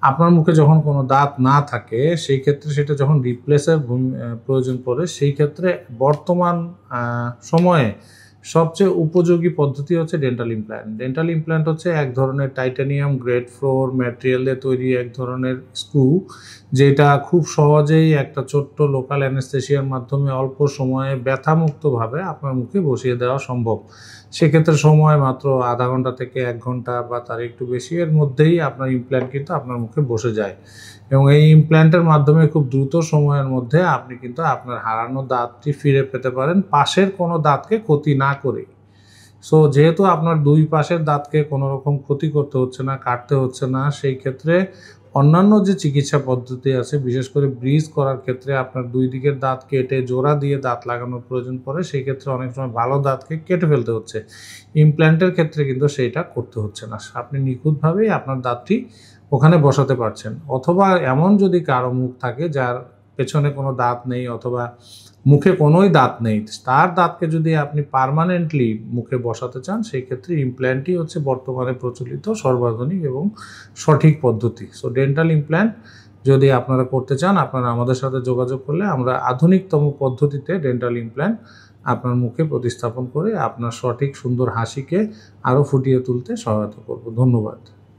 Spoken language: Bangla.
আপনার মুখে যখন কোনো দাঁত না থাকে সেই ক্ষেত্রে সেটা যখন রিপ্লেসের প্রয়োজন পড়ে, সেই ক্ষেত্রে বর্তমান সময়ে সবচেয়ে উপযোগী পদ্ধতি হচ্ছে ডেন্টাল ইমপ্ল্যান্ট। ডেন্টাল ইমপ্ল্যান্ট হচ্ছে এক ধরনের টাইটানিয়াম গ্রেড 4 ম্যাটেরিয়াল দিয়ে তৈরি এক ধরনের স্ক্রু, যেটা খুব সহজেই একটা ছোট্ট লোকাল অ্যানেস্থেসিয়ার মাধ্যমে অল্প সময়ে ব্যথামুক্তভাবে আপনার মুখে বসিয়ে দেওয়া সম্ভব। সেক্ষেত্রে সময় মাত্র আধা ঘন্টা থেকে 1 ঘন্টা বা তার একটু বেশি এর মধ্যেই আপনার ইমপ্ল্যান্ট কিন্তু আপনার মুখে বসে যায়, এবং এই ইমপ্ল্যান্টের মাধ্যমে খুব দ্রুত সময়ের মধ্যে আপনি কিন্তু আপনার হারানো দাঁতটি ফিরে পেতে পারেন, পাশের কোনো দাঁতকে ক্ষতি না করে। সো যেহেতু আপনার 2 পাশের দাঁতকে কোনো রকম ক্ষতি করতে হচ্ছে না, কাটতে হচ্ছে না, সেই ক্ষেত্রে অন্যান্য যে চিকিৎসা পদ্ধতি আছে, বিশেষ করে ব্রিজ করার ক্ষেত্রে আপনার 2 দিকের দাঁত কেটে জোড়া দিয়ে দাঁত লাগানোর প্রয়োজন পড়ে, সেই ক্ষেত্রে অনেক সময় ভালো দাঁতকে কেটে ফেলতে হচ্ছে। ইমপ্ল্যান্টের ক্ষেত্রে কিন্তু সেইটা করতে হচ্ছে না, আপনি নিখুঁতভাবেই আপনার দাঁতটি ওখানে বসাতে পারছেন। অথবা এমন যদি কারো মুখ থাকে যার পেছনে কোনো দাঁত নেই অথবা মুখে কোনোই দাঁত নেই, তার দাঁতকে যদি আপনি পার্মানেন্টলি মুখে বসাতে চান, সেই ক্ষেত্রে ইমপ্ল্যান্টই হচ্ছে বর্তমানে প্রচলিত সর্বাধুনিক এবং সঠিক পদ্ধতি। সো ডেন্টাল ইমপ্ল্যান্ট যদি আপনারা করতে চান, আপনারা আমাদের সাথে যোগাযোগ করলে আমরা আধুনিকতম পদ্ধতিতে ডেন্টাল ইমপ্ল্যান্ট আপনার মুখে প্রতিস্থাপন করে আপনার সঠিক সুন্দর হাসিকে আরও ফুটিয়ে তুলতে সহায়তা করব। ধন্যবাদ।